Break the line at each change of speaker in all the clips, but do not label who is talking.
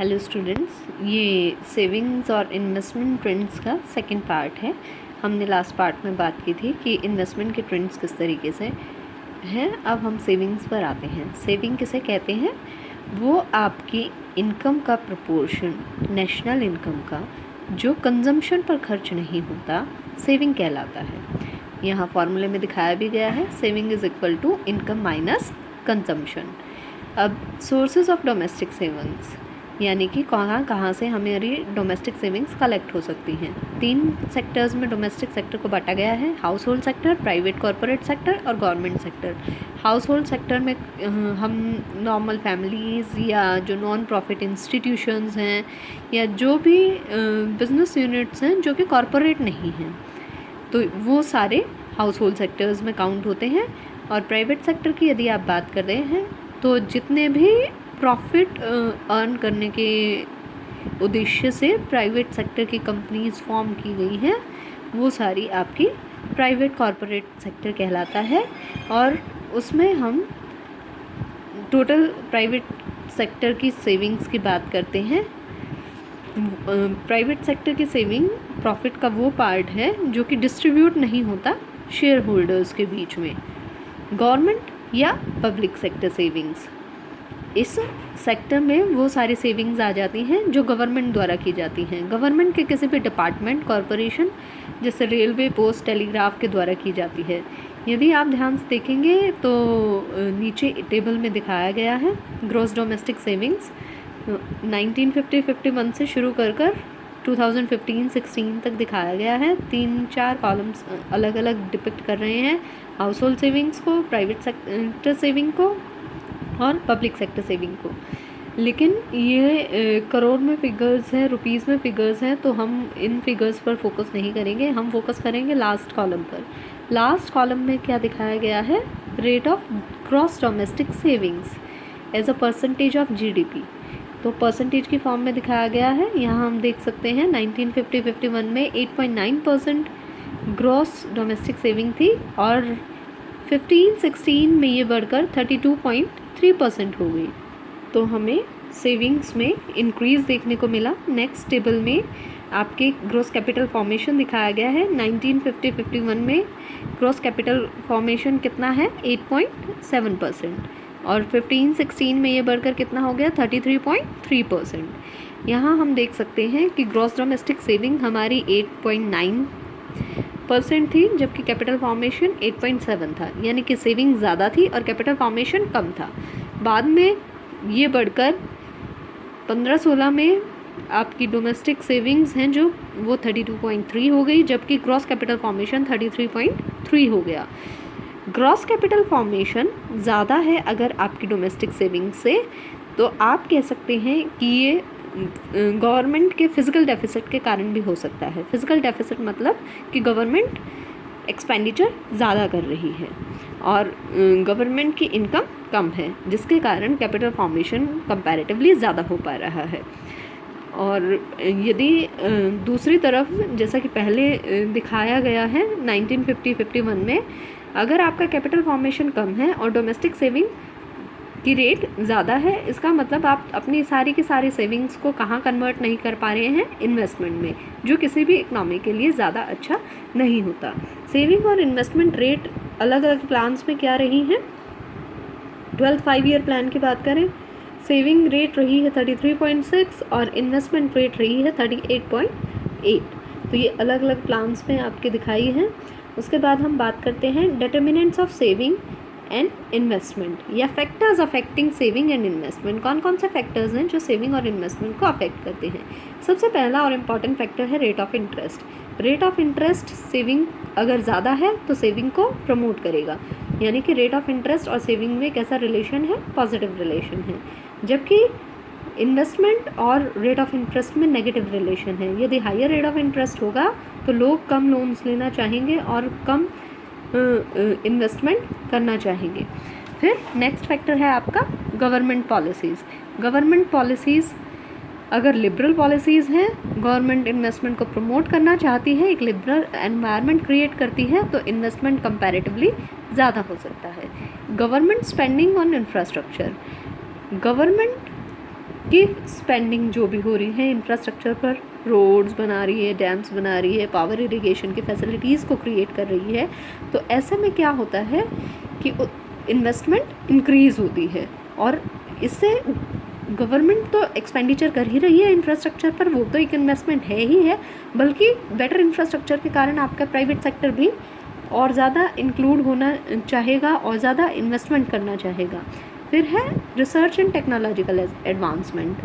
Hello students, ये savings और investment trends का सेकंड पार्ट है। हमने लास्ट पार्ट में बात की थी कि इन्वेस्टमेंट के ट्रेंड्स किस तरीके से हैं। अब हम सेविंग्स पर आते हैं। सेविंग किसे कहते हैं? वो आपकी इनकम का प्रोपोर्शन, नेशनल इनकम का, जो कंजम्पशन पर खर्च नहीं होता, सेविंग कहलाता है। यहाँ फॉर्मूले में दिखाया भी गया है, saving is equal to income minus consumption. अब सोर्सेज ऑफ डोमेस्टिक सेविंग्स, यानी कि कहाँ से हमारी डोमेस्टिक सेविंग्स कलेक्ट हो सकती हैं। 3 सेक्टर्स में डोमेस्टिक सेक्टर को बांटा गया है: household sector, private corporate sector और government sector. Household sector में हम नॉर्मल फैमिलीज़ या जो नॉन प्रॉफिट इंस्टीट्यूशंस हैं या जो भी बिजनेस यूनिट्स हैं जो कि कॉरपोरेट नहीं हैं, तो वो सारे हाउस होल्ड सेक्टर्स में काउंट होते हैं। और प्राइवेट सेक्टर की यदि आप बात कर रहे हैं तो जितने भी प्रॉफिट अर्न करने के उद्देश्य से प्राइवेट सेक्टर की कंपनीज फॉर्म की गई हैं, वो सारी आपकी प्राइवेट कॉरपोरेट सेक्टर कहलाता है। और उसमें हम टोटल प्राइवेट सेक्टर की सेविंग्स की बात करते हैं। प्राइवेट सेक्टर की सेविंग प्रॉफिट का वो पार्ट है जो कि डिस्ट्रीब्यूट नहीं होता शेयर होल्डर्स के बीच में। गवर्नमेंट या पब्लिक सेक्टर सेविंग्स, इस सेक्टर में वो सारी सेविंग्स आ जाती हैं जो गवर्नमेंट द्वारा की जाती हैं। गवर्नमेंट के किसी भी डिपार्टमेंट, कॉरपोरेशन जैसे रेलवे, पोस्ट, टेलीग्राफ के द्वारा की जाती है। यदि आप ध्यान से देखेंगे तो नीचे टेबल में दिखाया गया है ग्रॉस डोमेस्टिक सेविंग्स 1950-51 से शुरू कर 2015-16 तक दिखाया गया है। 3-4 कॉलम्स अलग अलग डिपिक्ट कर रहे हैं हाउस होल्ड सेविंग्स को, प्राइवेट सेक्टर सेविंग को और पब्लिक सेक्टर सेविंग को। लेकिन ये करोड़ में फिगर्स हैं, रुपीज़ में फिगर्स हैं, तो हम इन फिगर्स पर फोकस नहीं करेंगे। हम फोकस करेंगे लास्ट कॉलम पर। लास्ट कॉलम में क्या दिखाया गया है? Rate of gross domestic savings as a percentage of GDP. तो परसेंटेज की फॉर्म में दिखाया गया है। यहाँ हम देख सकते हैं 1950-51 में 8.9% ग्रॉस डोमेस्टिक सेविंग थी और 15-16 में ये बढ़कर 32.3% हो गई। तो हमें सेविंग्स में इंक्रीज़ देखने को मिला। नेक्स्ट टेबल में आपके ग्रॉस कैपिटल फॉर्मेशन दिखाया गया है। 1950-51 में ग्रॉस कैपिटल फॉर्मेशन कितना है? 8.7%। और 15-16 में ये बढ़कर कितना हो गया? 33.3%। यहाँ हम देख सकते हैं कि ग्रॉस डोमेस्टिक सेविंग हमारी 8.9% थी, जबकि कैपिटल फॉर्मेशन 8.7 था, यानी कि सेविंग ज़्यादा थी और कैपिटल फॉर्मेशन कम था। बाद में ये बढ़कर 15-16 में आपकी डोमेस्टिक सेविंग्स हैं जो वो 32.3 हो गई, जबकि ग्रॉस कैपिटल फॉर्मेशन 33.3 हो गया। ग्रॉस कैपिटल फॉर्मेशन ज़्यादा है अगर आपकी डोमेस्टिक सेविंग से, तो आप कह सकते हैं कि ये गवर्नमेंट के फिजिकल डेफिसिट के कारण भी हो सकता है। फिजिकल डेफिसिट मतलब कि गवर्नमेंट एक्सपेंडिचर ज़्यादा कर रही है और गवर्नमेंट की इनकम कम है, जिसके कारण कैपिटल फॉर्मेशन कंपैरेटिवली ज़्यादा हो पा रहा है। और यदि दूसरी तरफ, जैसा कि पहले दिखाया गया है 1950-51 में, अगर आपका कैपिटल फॉर्मेशन कम है और डोमेस्टिक सेविंग की रेट ज़्यादा है, इसका मतलब आप अपनी सारी की सारी सेविंग्स को कहाँ कन्वर्ट नहीं कर पा रहे हैं? इन्वेस्टमेंट में, जो किसी भी इकनॉमी के लिए ज़्यादा अच्छा नहीं होता। सेविंग और इन्वेस्टमेंट रेट अलग अलग प्लान्स में क्या रही हैं? 12th 5-year प्लान की बात करें, सेविंग रेट रही है 33.6 और इन्वेस्टमेंट रेट रही है 38.8। तो ये अलग अलग प्लान्स में आपके दिखाई हैं। उसके बाद हम बात करते हैं determinants of saving and investment या factors affecting saving and investment. कौन कौन से फैक्टर्स हैं जो सेविंग और इन्वेस्टमेंट को अफेक्ट करते हैं? सबसे पहला और इम्पॉर्टेंट फैक्टर है rate of interest. Rate of interest, saving अगर ज़्यादा है तो सेविंग को प्रमोट करेगा, यानी कि रेट ऑफ इंटरेस्ट और सेविंग में कैसा रिलेशन है? पॉजिटिव रिलेशन है। जबकि इन्वेस्टमेंट और रेट ऑफ इंटरेस्ट में नेगेटिव रिलेशन है। यदि हायर रेट ऑफ इंटरेस्ट होगा तो लोग कम लोन्स लेना चाहेंगे और कम इन्वेस्टमेंट करना चाहेंगे। फिर नेक्स्ट फैक्टर है आपका गवर्नमेंट पॉलिसीज़। गवर्नमेंट पॉलिसीज़ अगर लिबरल पॉलिसीज़ हैं, गवर्नमेंट इन्वेस्टमेंट को प्रमोट करना चाहती है, एक लिबरल एनवायरनमेंट क्रिएट करती है, तो इन्वेस्टमेंट कंपैरेटिवली ज़्यादा हो सकता है। Government spending on infrastructure, government की स्पेंडिंग जो भी हो रही है इंफ्रास्ट्रक्चर पर, रोड्स बना रही है, डैम्स बना रही है, पावर इरिगेशन की फैसिलिटीज़ को क्रिएट कर रही है, तो ऐसे में क्या होता है कि इन्वेस्टमेंट इंक्रीज़ होती है और इससे गवर्नमेंट तो एक्सपेंडिचर कर ही रही है इंफ्रास्ट्रक्चर पर, वो तो एक इन्वेस्टमेंट है ही है, बल्कि बेटर इंफ्रास्ट्रक्चर के कारण आपका प्राइवेट सेक्टर भी और ज़्यादा इंक्लूड होना चाहेगा और ज़्यादा इन्वेस्टमेंट करना चाहेगा। फिर है रिसर्च एंड टेक्नोलॉजिकल एडवांसमेंट।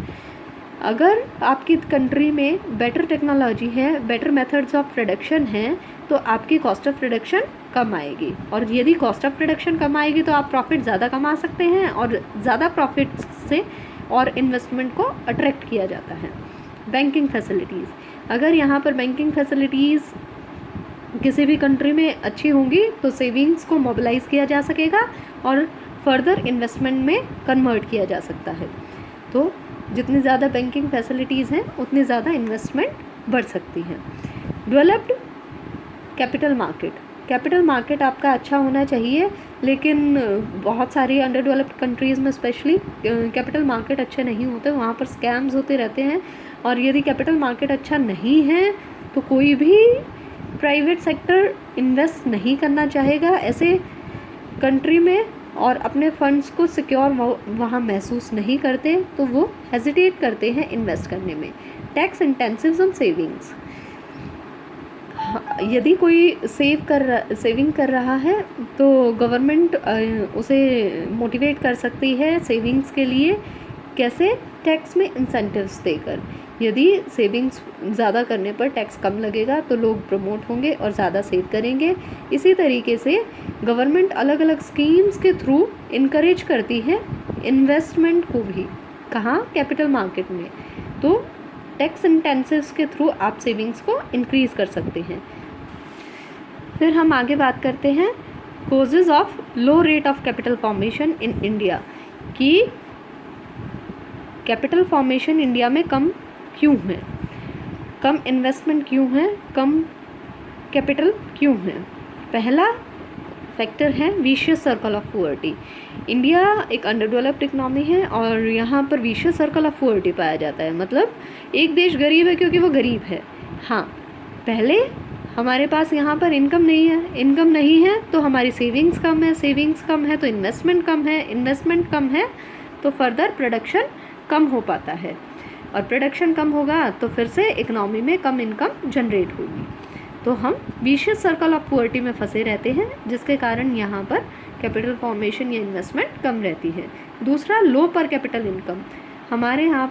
अगर आपकी कंट्री में बेटर टेक्नोलॉजी है, बेटर मेथड्स ऑफ प्रोडक्शन है, तो आपकी कॉस्ट ऑफ प्रोडक्शन कम आएगी, और यदि कॉस्ट ऑफ प्रोडक्शन कम आएगी तो आप प्रॉफिट ज़्यादा कमा सकते हैं, और ज़्यादा प्रॉफिट से और इन्वेस्टमेंट को अट्रैक्ट किया जाता है। बैंकिंग फैसिलिटीज़, अगर यहाँ पर बैंकिंग फैसिलिटीज़ किसी भी कंट्री में अच्छी होंगी तो सेविंग्स को मोबिलाइज़ किया जा सकेगा और फर्दर इन्वेस्टमेंट में कन्वर्ट किया जा सकता है। तो जितनी ज़्यादा बैंकिंग फैसिलिटीज़ हैं उतनी ज़्यादा इन्वेस्टमेंट बढ़ सकती है। Developed capital market, capital market आपका अच्छा होना चाहिए, लेकिन बहुत सारी अंडर डेवलप्ड कंट्रीज़ में स्पेशली कैपिटल मार्केट अच्छे नहीं होते, वहाँ पर स्कैम्स होते रहते हैं, और यदि कैपिटल मार्केट अच्छा नहीं है तो कोई भी प्राइवेट सेक्टर इन्वेस्ट नहीं करना चाहेगा ऐसे कंट्री में, और अपने फंड्स को सिक्योर वहाँ महसूस नहीं करते, तो वो हेजिटेट करते हैं इन्वेस्ट करने में। टैक्स इंटेंसिव्स ऑन सेविंग्स, यदि कोई सेविंग कर रहा है तो गवर्नमेंट उसे मोटिवेट कर सकती है सेविंग्स के लिए, कैसे? टैक्स में इंसेंटिव्स देकर। यदि सेविंग्स ज़्यादा करने पर टैक्स कम लगेगा तो लोग प्रमोट होंगे और ज़्यादा सेव करेंगे। इसी तरीके से गवर्नमेंट अलग अलग स्कीम्स के थ्रू इनकरेज करती है इन्वेस्टमेंट को भी। कहाँ? कैपिटल मार्केट में। तो टैक्स इंटेंसिव्स के थ्रू आप सेविंग्स को इंक्रीज़ कर सकते हैं। फिर हम आगे बात करते हैं causes of low rate of capital formation in India, कि कैपिटल फॉर्मेशन इंडिया में कम क्यों है, कम इन्वेस्टमेंट क्यों है, कम कैपिटल क्यों है। पहला फैक्टर है vicious circle of poverty. India एक अंडर डेवलप्ड इकनॉमी है और यहाँ पर विशियस सर्कल ऑफ पुअर्टी पाया जाता है, मतलब एक देश गरीब है क्योंकि वो गरीब है। हाँ, पहले हमारे पास यहाँ पर इनकम नहीं है, इनकम नहीं है तो हमारी सेविंग्स कम है, सेविंग्स कम है तो इन्वेस्टमेंट कम है, इन्वेस्टमेंट कम है तो फर्दर प्रोडक्शन कम हो पाता है, और प्रोडक्शन कम होगा तो फिर से इकनॉमी में कम इनकम जनरेट होगी। तो हम विशियस सर्कल ऑफ पुअर्टी में फंसे रहते हैं, जिसके कारण यहाँ पर कैपिटल फॉर्मेशन या इन्वेस्टमेंट कम रहती है। दूसरा, लो पर कैपिटल इनकम। हमारे यहाँ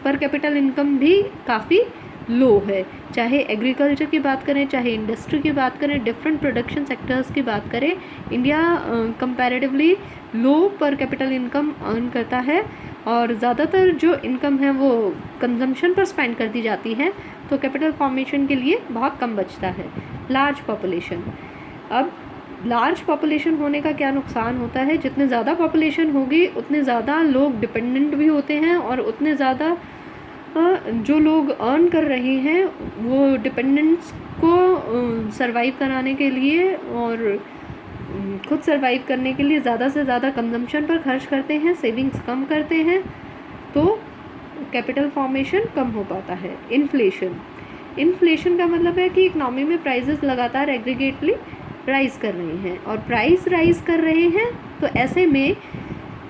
पर कैपिटल इनकम भी काफ़ी लो है, चाहे एग्रीकल्चर की बात करें, चाहे इंडस्ट्री की बात करें, डिफरेंट प्रोडक्शन सेक्टर्स की बात करें, इंडिया कंपैरेटिवली लो पर कैपिटल इनकम अर्न करता है, और ज़्यादातर जो इनकम है वो कंजम्पशन पर स्पेंड कर दी जाती है, तो कैपिटल फॉर्मेशन के लिए बहुत कम बचता है। लार्ज पॉपुलेशन, अब लार्ज पॉपुलेशन होने का क्या नुकसान होता है? जितने ज़्यादा पॉपुलेशन होगी उतने ज़्यादा लोग डिपेंडेंट भी होते हैं, और उतने ज़्यादा जो लोग अर्न कर रहे हैं वो डिपेंडेंट्स को सरवाइव कराने के लिए और खुद सरवाइव करने के लिए ज़्यादा से ज़्यादा कंजम्पशन पर खर्च करते हैं, सेविंग्स कम करते हैं, तो कैपिटल फॉर्मेशन कम हो पाता है। इन्फ्लेशन का मतलब है कि इकनॉमी में प्राइसेस लगातार एग्रीगेटली राइज़ कर रहे हैं, और प्राइस राइज़ कर रहे हैं तो ऐसे में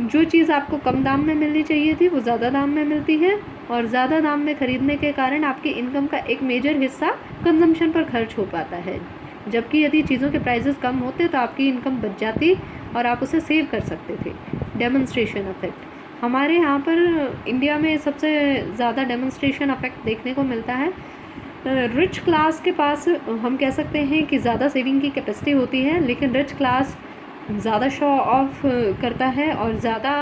जो चीज़ आपको कम दाम में मिलनी चाहिए थी वो ज़्यादा दाम में मिलती है, और ज़्यादा दाम में ख़रीदने के कारण आपकी इनकम का एक मेजर हिस्सा कंजम्पशन पर खर्च हो पाता है। जबकि यदि चीज़ों के प्राइसेस कम होते तो आपकी इनकम बच जाती और आप उसे सेव कर सकते थे। डेमोन्स्ट्रेशन इफेक्ट, हमारे यहाँ पर इंडिया में सबसे ज़्यादा डेमोन्स्ट्रेशन इफेक्ट देखने को मिलता है। रिच क्लास के पास हम कह सकते हैं कि ज़्यादा सेविंग की कैपेसिटी होती है, लेकिन रिच क्लास ज़्यादा शो ऑफ करता है और ज़्यादा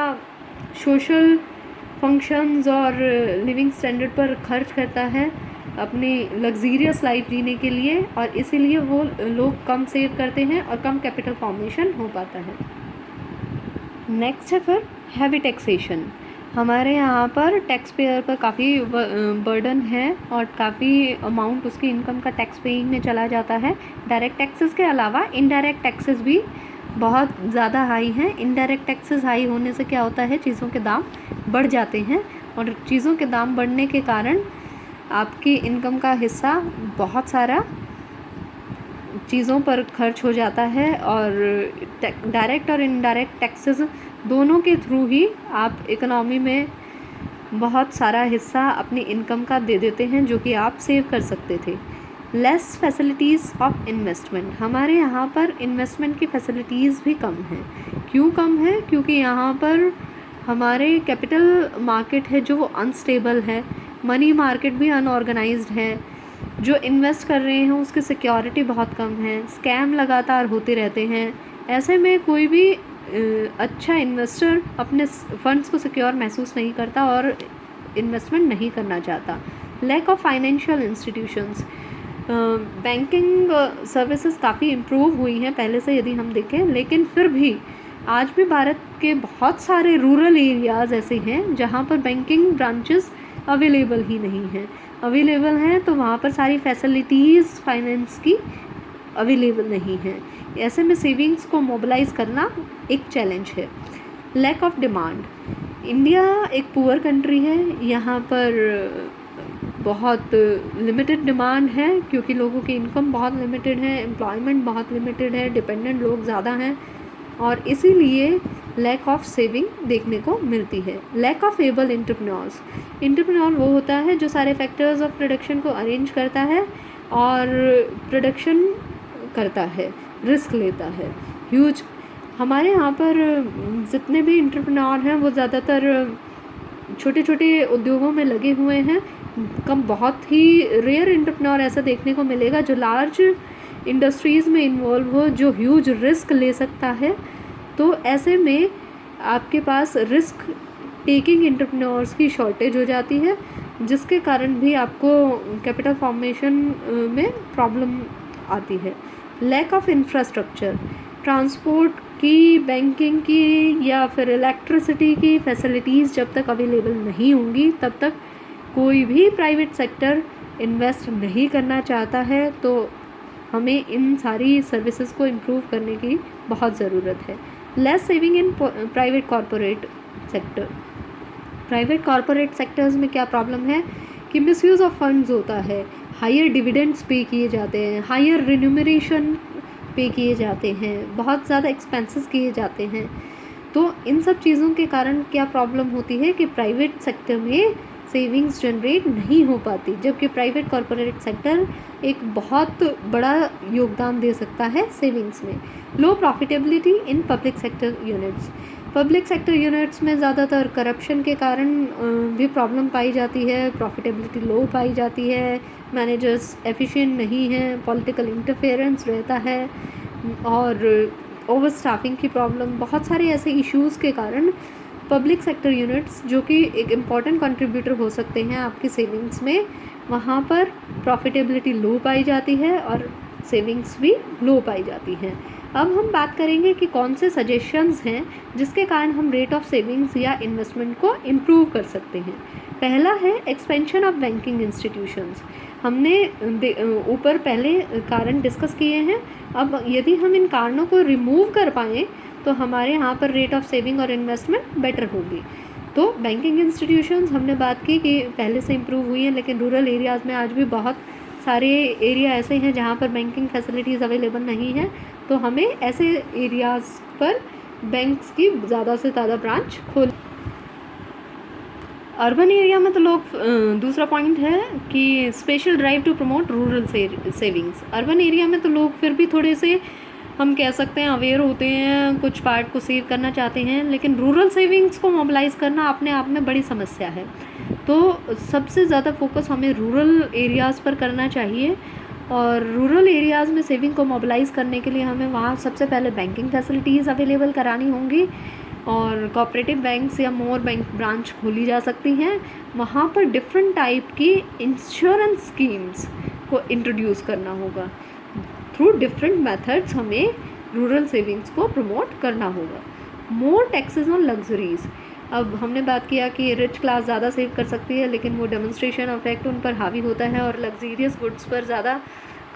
सोशल फंक्शंस और लिविंग स्टैंडर्ड पर खर्च करता है अपनी लग्जीरियस लाइफ जीने के लिए, और इसीलिए वो लोग कम सेव करते हैं और कम कैपिटल फॉर्मेशन हो पाता है। नेक्स्ट है फिर हैवी टैक्सेशन। हमारे यहाँ पर टैक्स पेयर पर काफ़ी बर्डन है और काफ़ी अमाउंट उसकी इनकम का टैक्स पेइंग में चला जाता है। डायरेक्ट टैक्सेस के अलावा इनडायरेक्ट टैक्सेस भी बहुत ज़्यादा हाई हैं। इनडायरेक्ट टैक्सेस हाई होने से क्या होता है, चीज़ों के दाम बढ़ जाते हैं और चीज़ों के दाम बढ़ने के कारण आपकी इनकम का हिस्सा बहुत सारा चीज़ों पर खर्च हो जाता है और डायरेक्ट और इनडायरेक्ट टैक्सेस दोनों के थ्रू ही आप इकोनॉमी में बहुत सारा हिस्सा अपनी इनकम का दे देते हैं जो कि आप सेव कर सकते थे। लेस फैसिलिटीज़ ऑफ इन्वेस्टमेंट, हमारे यहाँ पर इन्वेस्टमेंट की फैसिलिटीज़ भी कम हैं। क्यों कम है? क्योंकि यहाँ पर हमारे कैपिटल मार्केट है जो वो अनस्टेबल है, मनी मार्केट भी अनऑर्गेनाइज्ड है, जो इन्वेस्ट कर रहे हैं उसकी सिक्योरिटी बहुत कम है, स्कैम लगातार होते रहते हैं। ऐसे में कोई भी अच्छा इन्वेस्टर अपने फंड्स को सिक्योर महसूस नहीं करता और इन्वेस्टमेंट नहीं करना चाहता। Lack of financial institutions, banking services काफ़ी इम्प्रूव हुई हैं पहले से यदि हम देखें, लेकिन फिर भी आज भी भारत के बहुत सारे रूरल एरियाज़ ऐसे हैं जहाँ पर बैंकिंग ब्रांचेस अवेलेबल ही नहीं हैं। अवेलेबल हैं तो वहाँ पर सारी फैसिलिटीज़ फाइनेंस की अवेलेबल नहीं हैं। ऐसे में सेविंग्स को मोबिलाइज़ करना एक चैलेंज है। लैक ऑफ डिमांड, इंडिया एक पुअर कंट्री है, यहाँ पर बहुत लिमिटेड डिमांड है क्योंकि लोगों की इनकम बहुत लिमिटेड है, एम्प्लॉयमेंट बहुत लिमिटेड है, डिपेंडेंट लोग ज़्यादा हैं और इसीलिए लैक ऑफ सेविंग देखने को मिलती है। Lack of able entrepreneurs, entrepreneur वो होता है जो सारे फैक्टर्स ऑफ प्रोडक्शन को अरेंज करता है और प्रोडक्शन करता है, रिस्क लेता है ह्यूज। हमारे यहाँ पर जितने भी एंटरप्रेन्योर हैं वो ज़्यादातर छोटे छोटे उद्योगों में लगे हुए हैं। कम, बहुत ही रेयर एंटरप्रेन्योर ऐसा देखने को मिलेगा जो लार्ज इंडस्ट्रीज़ में इन्वॉल्व हो, जो ह्यूज रिस्क ले सकता है। तो ऐसे में आपके पास रिस्क टेकिंग एंटरप्रेन्योर्स की शॉर्टेज हो जाती है, जिसके कारण भी आपको कैपिटल फॉर्मेशन में प्रॉब्लम आती है। लैक ऑफ इंफ्रास्ट्रक्चर, ट्रांसपोर्ट की, बैंकिंग की या फिर इलेक्ट्रिसिटी की फैसिलिटीज़ जब तक अवेलेबल नहीं होंगी तब तक कोई भी प्राइवेट सेक्टर इन्वेस्ट नहीं करना चाहता है। तो हमें इन सारी सर्विसेज को इम्प्रूव करने की बहुत ज़रूरत है। Less saving in private corporate sector, private corporate sectors में क्या प्रॉब्लम है कि मिसयूज़ ऑफ फंड्स होता है, हायर डिविडेंड्स पे किए जाते हैं, हायर रिन्यूमरेशन पे किए जाते हैं, बहुत ज़्यादा एक्सपेंसेस किए जाते हैं। तो इन सब चीज़ों के कारण क्या प्रॉब्लम होती है कि प्राइवेट सेक्टर में सेविंग्स जनरेट नहीं हो पाती, जबकि प्राइवेट कॉरपोरेट सेक्टर एक बहुत बड़ा योगदान दे सकता है सेविंग्स में। Low profitability in public sector units, public sector units में ज़्यादातर करप्शन के कारण भी प्रॉब्लम पाई जाती है, प्रॉफिटेबिलिटी लो पाई जाती है, मैनेजर्स एफिशिएंट नहीं हैं, पॉलिटिकल इंटरफेरेंस रहता है और ओवर स्टाफिंग की प्रॉब्लम, बहुत सारे ऐसे इश्यूज़ के कारण पब्लिक सेक्टर यूनिट्स जो कि एक इम्पॉर्टेंट कंट्रीब्यूटर हो सकते हैं आपकी सेविंग्स में, वहाँ पर प्रॉफिटेबिलिटी लो पाई जाती है और सेविंग्स भी लो पाई जाती हैं। अब हम बात करेंगे कि कौन से सजेशंस हैं जिसके कारण हम रेट ऑफ सेविंग्स या इन्वेस्टमेंट को इम्प्रूव कर सकते हैं। पहला है एक्सपेंशन ऑफ बैंकिंग इंस्टीट्यूशंस। हमने ऊपर पहले कारण डिस्कस किए हैं, अब यदि हम इन कारणों को रिमूव कर पाएँ तो हमारे यहाँ पर रेट ऑफ सेविंग और इन्वेस्टमेंट बेटर होगी। तो बैंकिंग इंस्टीट्यूशंस हमने बात की कि पहले से इम्प्रूव हुई हैं, लेकिन रूरल एरियाज़ में आज भी बहुत सारे एरिया ऐसे हैं जहाँ पर बैंकिंग फैसिलिटीज़ अवेलेबल नहीं है। तो हमें ऐसे एरियाज़ पर बैंक्स की ज़्यादा से ज़्यादा ब्रांच खोल। अर्बन एरिया में तो लोग दूसरा पॉइंट है कि special drive to promote rural savings. Urban area में तो लोग फिर भी थोड़े से हम कह सकते हैं अवेयर होते हैं, कुछ पार्ट को सेव करना चाहते हैं, लेकिन रूरल सेविंग्स को मोबिलाइज़ करना अपने आप में बड़ी समस्या है। तो सबसे ज़्यादा फोकस हमें रूरल एरियाज़ पर करना चाहिए और रूरल एरियाज़ में सेविंग को मोबिलाइज़ करने के लिए हमें वहाँ सबसे पहले बैंकिंग फैसिलिटीज़ अवेलेबल करानी होंगी और कोऑपरेटिव बैंक्स या मोर बैंक ब्रांच खोली जा सकती हैं। वहाँ पर डिफरेंट टाइप की इंश्योरेंस स्कीम्स को इंट्रोड्यूस करना होगा। थ्रू डिफरेंट मेथड्स हमें रूरल सेविंग्स को प्रमोट करना होगा। मोर टैक्सेस ऑन लग्जरीज़, अब हमने बात किया कि रिच क्लास ज़्यादा सेव कर सकती है, लेकिन वो डेमोन्स्ट्रेशन इफेक्ट उन पर हावी होता है और लग्जीरियस गुड्स पर ज़्यादा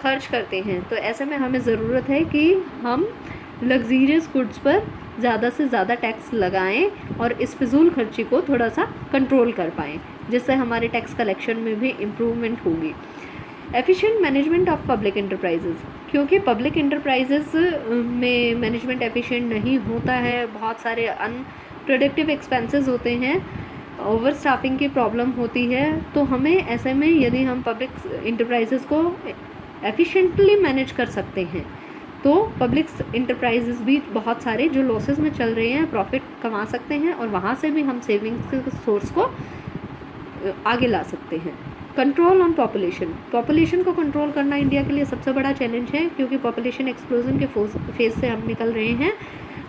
खर्च करते हैं। तो ऐसे में हमें ज़रूरत है कि हम लग्जीरियस गुड्स पर ज़्यादा से ज़्यादा टैक्स लगाएं और इस फिजूल खर्ची को थोड़ा सा कंट्रोल कर पाएँ, जिससे हमारे टैक्स कलेक्शन में भी इम्प्रूवमेंट होगी। Efficient management of public enterprises, क्योंकि पब्लिक इंटरप्राइजेज़ में मैनेजमेंट एफिशिएंट नहीं होता है, बहुत सारे अनप्रोडक्टिव एक्सपेंसेस होते हैं, ओवर स्टाफिंग की प्रॉब्लम होती है। तो हमें ऐसे में यदि हम पब्लिक इंटरप्राइजेज़ को एफिशिएंटली मैनेज कर सकते हैं तो पब्लिक इंटरप्राइजेज़ भी बहुत सारे जो लॉसेस में चल रहे हैं प्रॉफिट कमा सकते हैं और वहाँ से भी हम सेविंग्स के सोर्स को आगे ला सकते हैं। कंट्रोल ऑन पॉपुलेशन को कंट्रोल करना इंडिया के लिए सबसे बड़ा चैलेंज है, क्योंकि पॉपुलेशन एक्सप्लोजन के फेज से हम निकल रहे हैं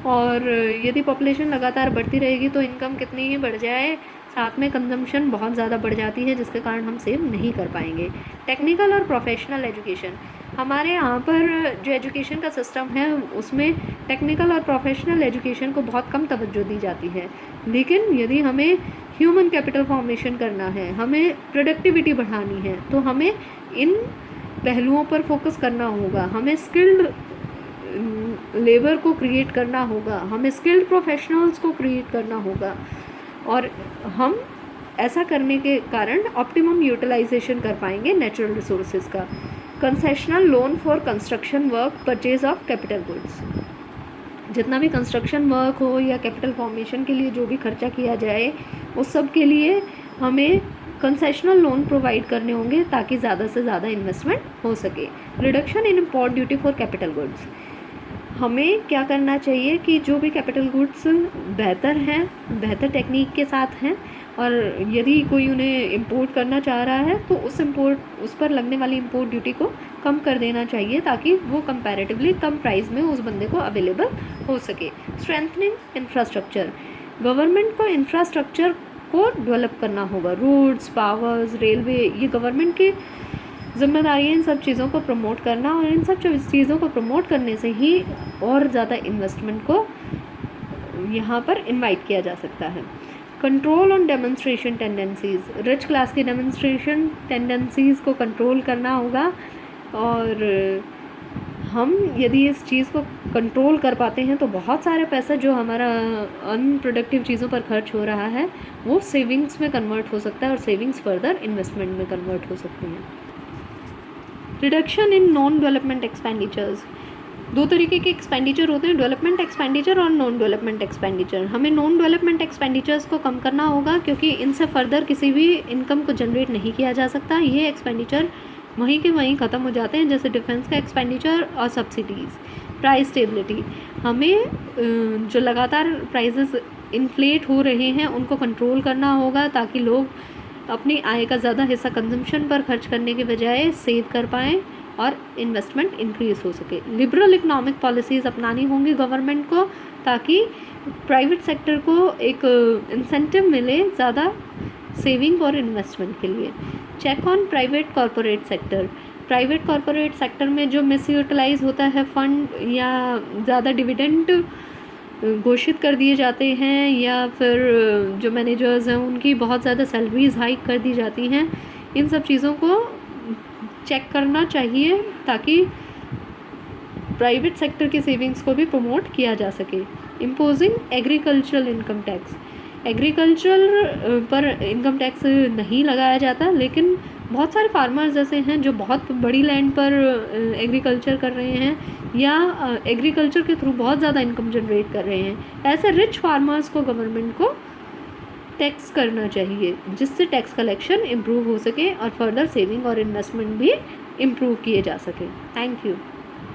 और यदि पॉपुलेशन लगातार बढ़ती रहेगी तो इनकम कितनी ही बढ़ जाए, साथ में कंजम्पशन बहुत ज़्यादा बढ़ जाती है, जिसके कारण हम सेव नहीं कर पाएंगे। टेक्निकल और प्रोफेशनल एजुकेशन, हमारे यहाँ पर जो एजुकेशन का सिस्टम है उसमें टेक्निकल और प्रोफेशनल एजुकेशन को बहुत कम तवज्जो दी जाती है। लेकिन यदि हमें ह्यूमन कैपिटल फॉर्मेशन करना है, हमें प्रोडक्टिविटी बढ़ानी है, तो हमें इन पहलुओं पर फोकस करना होगा। हमें स्किल्ड लेबर को क्रिएट करना होगा, हमें स्किल्ड प्रोफेशनल्स को क्रिएट करना होगा और हम ऐसा करने के कारण ऑप्टिमम यूटिलाइजेशन कर पाएंगे नेचुरल रिसोर्सेज का। Concessional loan for construction work, purchase of capital goods, जितना भी कंस्ट्रक्शन वर्क हो या कैपिटल फॉर्मेशन के लिए जो भी खर्चा किया जाए उस सब के लिए हमें कंसेशनल लोन प्रोवाइड करने होंगे ताकि ज़्यादा से ज़्यादा इन्वेस्टमेंट हो सके। Reduction in import duty for capital goods, हमें क्या करना चाहिए कि जो भी कैपिटल गुड्स बेहतर हैं, बेहतर टेक्निक के साथ हैं और यदि कोई उन्हें इंपोर्ट करना चाह रहा है तो उस पर लगने वाली इंपोर्ट ड्यूटी को कम कर देना चाहिए ताकि वो कंपैरेटिवली कम प्राइस में उस बंदे को अवेलेबल हो सके। स्ट्रेंथनिंग इंफ्रास्ट्रक्चर, गवर्नमेंट को इंफ्रास्ट्रक्चर को डेवलप करना होगा। रोड्स, पावर्स, रेलवे, ये गवर्नमेंट की जिम्मेदारी है इन सब चीज़ों को प्रमोट करना और इन सब चीज़ों को प्रमोट करने से ही और ज़्यादा इन्वेस्टमेंट को यहाँ पर इनवाइट किया जा सकता है। Control on demonstration tendencies, rich class की डेमोन्स्ट्रेशन टेंडेंसीज़ को कंट्रोल करना होगा और हम यदि इस चीज़ को कंट्रोल कर पाते हैं तो बहुत सारे पैसा जो हमारा अनप्रोडक्टिव चीज़ों पर खर्च हो रहा है वो सेविंग्स में कन्वर्ट हो सकता है और सेविंग्स फर्दर इन्वेस्टमेंट में कन्वर्ट हो सकती हैं। Reduction in non development expenditures, दो तरीके के एक्सपेंडिचर होते हैं, डेवलपमेंट एक्सपेंडिचर और नॉन डेवलपमेंट एक्सपेंडिचर। हमें नॉन डेवलपमेंट एक्सपेंडिचर्स को कम करना होगा क्योंकि इनसे फर्दर किसी भी इनकम को जनरेट नहीं किया जा सकता। ये एक्सपेंडिचर वहीं के वहीं ख़त्म हो जाते हैं, जैसे डिफेंस का एक्सपेंडिचर और सब्सिडीज़। प्राइस स्टेबिलिटी, हमें जो लगातार प्राइजेस इन्फ्लेट हो रहे हैं उनको कंट्रोल करना होगा ताकि लोग अपनी आय का ज़्यादा हिस्सा कंजम्पशन पर खर्च करने के बजाय सेव कर पाएँ और इन्वेस्टमेंट इंक्रीज़ हो सके। लिबरल इकोनॉमिक पॉलिसीज़ अपनानी होंगी गवर्नमेंट को ताकि प्राइवेट सेक्टर को एक इंसेंटिव मिले ज़्यादा सेविंग और इन्वेस्टमेंट के लिए। Check on private corporate sector, private corporate sector में जो मिस यूटिलाइज होता है फंड या ज़्यादा डिविडेंड घोषित कर दिए जाते हैं या फिर जो मैनेजर्स हैं उनकी बहुत ज़्यादा सैलरीज हाइक कर दी जाती हैं, इन सब चीज़ों को चेक करना चाहिए ताकि प्राइवेट सेक्टर की सेविंग्स को भी प्रमोट किया जा सके। Imposing agricultural income tax, agriculture पर इनकम टैक्स नहीं लगाया जाता लेकिन बहुत सारे फार्मर्स ऐसे हैं जो बहुत बड़ी लैंड पर एग्रीकल्चर कर रहे हैं या एग्रीकल्चर के थ्रू बहुत ज़्यादा इनकम जनरेट कर रहे हैं। ऐसे रिच फार्मर्स को गवर्नमेंट को टैक्स करना चाहिए जिससे टैक्स कलेक्शन इम्प्रूव हो सके और फर्दर सेविंग और इन्वेस्टमेंट भी इम्प्रूव किए जा सके। Thank you.